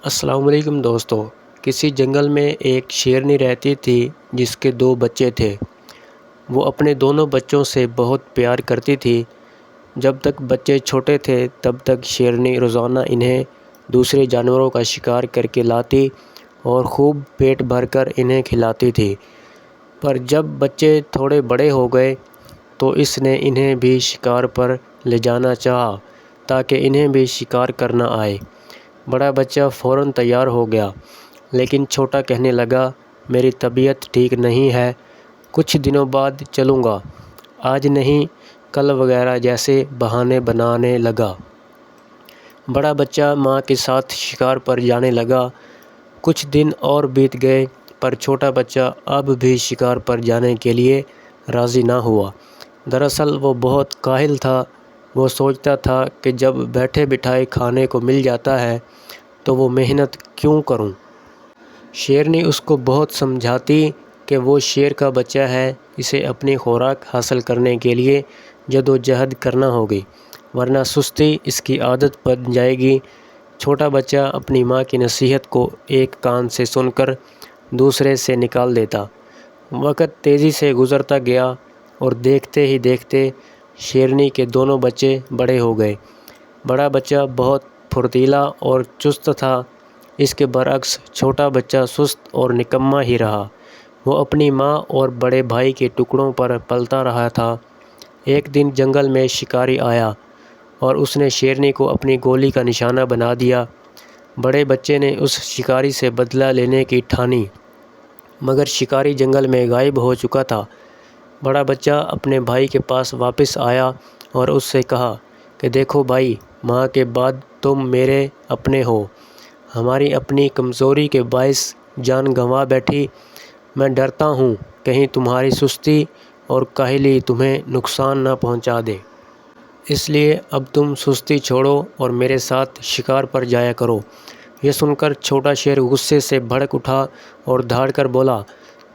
السلام علیکم دوستو، کسی جنگل میں ایک شیرنی رہتی تھی جس کے 2 بچے تھے۔ وہ اپنے دونوں بچوں سے بہت پیار کرتی تھی۔ جب تک بچے چھوٹے تھے تب تک شیرنی روزانہ انہیں دوسرے جانوروں کا شکار کر کے لاتی اور خوب پیٹ بھر کر انہیں کھلاتی تھی۔ پر جب بچے تھوڑے بڑے ہو گئے تو اس نے انہیں بھی شکار پر لے جانا چاہا تاکہ انہیں بھی شکار کرنا آئے۔ بڑا بچہ فوراً تیار ہو گیا، لیکن چھوٹا کہنے لگا، میری طبیعت ٹھیک نہیں ہے، کچھ دنوں بعد چلوں گا، آج نہیں کل وغیرہ جیسے بہانے بنانے لگا۔ بڑا بچہ ماں کے ساتھ شکار پر جانے لگا۔ کچھ دن اور بیت گئے پر چھوٹا بچہ اب بھی شکار پر جانے کے لیے راضی نہ ہوا۔ دراصل وہ بہت کاہل تھا۔ وہ سوچتا تھا کہ جب بیٹھے بٹھائے کھانے کو مل جاتا ہے تو وہ محنت کیوں کروں۔ شیرنی اس کو بہت سمجھاتی کہ وہ شیر کا بچہ ہے، اسے اپنی خوراک حاصل کرنے کے لیے جدوجہد کرنا ہوگی، ورنہ سستی اس کی عادت بن جائے گی۔ چھوٹا بچہ اپنی ماں کی نصیحت کو ایک کان سے سن کر دوسرے سے نکال دیتا۔ وقت تیزی سے گزرتا گیا اور دیکھتے ہی دیکھتے شیرنی کے دونوں بچے بڑے ہو گئے۔ بڑا بچہ بہت پھرتیلا اور چست تھا، اس کے برعکس چھوٹا بچہ سست اور نکما ہی رہا۔ وہ اپنی ماں اور بڑے بھائی کے ٹکڑوں پر پلتا رہا تھا۔ ایک دن جنگل میں شکاری آیا اور اس نے شیرنی کو اپنی گولی کا نشانہ بنا دیا۔ بڑے بچے نے اس شکاری سے بدلہ لینے کی ٹھانی، مگر شکاری جنگل میں غائب ہو چکا تھا۔ بڑا بچہ اپنے بھائی کے پاس واپس آیا اور اس سے کہا کہ دیکھو بھائی، ماں کے بعد تم میرے اپنے ہو، ہماری اپنی کمزوری کے باعث جان گنوا بیٹھی۔ میں ڈرتا ہوں کہیں تمہاری سستی اور کاہلی تمہیں نقصان نہ پہنچا دے۔ اس لیے اب تم سستی چھوڑو اور میرے ساتھ شکار پر جایا کرو۔ یہ سن کر چھوٹا شیر غصے سے بھڑک اٹھا اور دھاڑ کر بولا،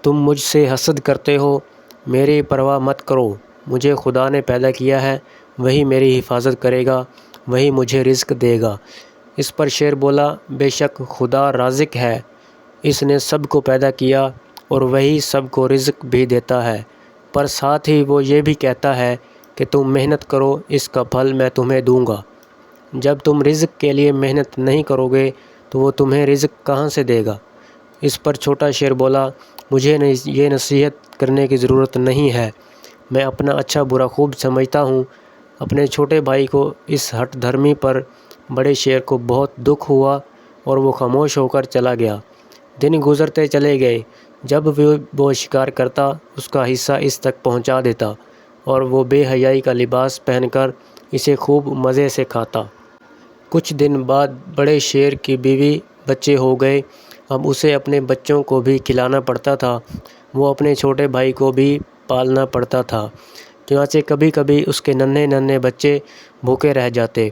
تم مجھ سے حسد کرتے ہو، میری پرواہ مت کرو، مجھے خدا نے پیدا کیا ہے، وہی میری حفاظت کرے گا، وہی مجھے رزق دے گا۔ اس پر شیر بولا، بے شک خدا رازق ہے، اس نے سب کو پیدا کیا اور وہی سب کو رزق بھی دیتا ہے، پر ساتھ ہی وہ یہ بھی کہتا ہے کہ تم محنت کرو، اس کا پھل میں تمہیں دوں گا۔ جب تم رزق کے لیے محنت نہیں کرو گے تو وہ تمہیں رزق کہاں سے دے گا؟ اس پر چھوٹا شیر بولا، مجھے یہ نصیحت کرنے کی ضرورت نہیں ہے، میں اپنا اچھا برا خوب سمجھتا ہوں۔ اپنے چھوٹے بھائی کو اس ہٹ دھرمی پر بڑے شیر کو بہت دکھ ہوا اور وہ خاموش ہو کر چلا گیا۔ دن گزرتے چلے گئے، جب وہ شکار کرتا اس کا حصہ اس تک پہنچا دیتا اور وہ بے حیائی کا لباس پہن کر اسے خوب مزے سے کھاتا۔ کچھ دن بعد بڑے شیر کی بیوی بچے ہو گئے، اب اسے اپنے بچوں کو بھی کھلانا پڑتا تھا، وہ اپنے چھوٹے بھائی کو بھی پالنا پڑتا تھا، چنانچہ کبھی کبھی اس کے ننھے ننھے بچے بھوکے رہ جاتے۔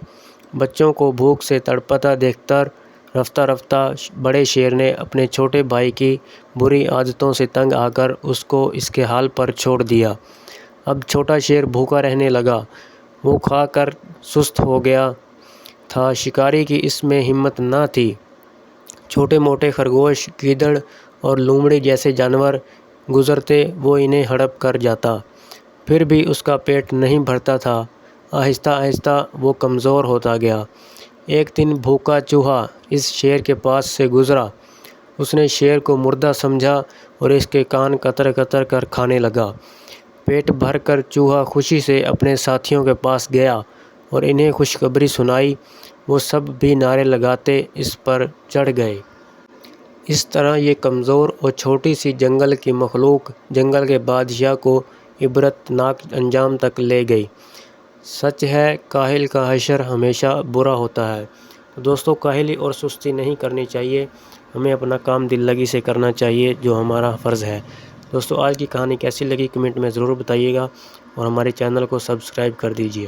بچوں کو بھوک سے تڑپتا دیکھ کر رفتہ رفتہ بڑے شیر نے اپنے چھوٹے بھائی کی بری عادتوں سے تنگ آ کر اس کو اس کے حال پر چھوڑ دیا۔ اب چھوٹا شیر بھوکا رہنے لگا، وہ کھا کر سست ہو گیا تھا، شکاری کی اس میں ہمت نہ تھی۔ چھوٹے موٹے خرگوش، گیدڑ اور لومڑی جیسے جانور گزرتے وہ انہیں ہڑپ کر جاتا، پھر بھی اس کا پیٹ نہیں بھرتا تھا۔ آہستہ آہستہ وہ کمزور ہوتا گیا۔ ایک دن بھوکا چوہا اس شیر کے پاس سے گزرا، اس نے شیر کو مردہ سمجھا اور اس کے کان قطر قطر کر کھانے لگا۔ پیٹ بھر کر چوہا خوشی سے اپنے ساتھیوں کے پاس گیا اور انہیں خوشخبری سنائی، وہ سب بھی نعرے لگاتے اس پر چڑھ گئے۔ اس طرح یہ کمزور اور چھوٹی سی جنگل کی مخلوق جنگل کے بادشاہ کو عبرت ناک انجام تک لے گئی۔ سچ ہے، کاہل کا حشر ہمیشہ برا ہوتا ہے۔ تو دوستو، کاہلی اور سستی نہیں کرنی چاہیے، ہمیں اپنا کام دل لگی سے کرنا چاہیے جو ہمارا فرض ہے۔ دوستو، آج کی کہانی کیسی لگی کمنٹ میں ضرور بتائیے گا اور ہمارے چینل کو سبسکرائب کر دیجیے۔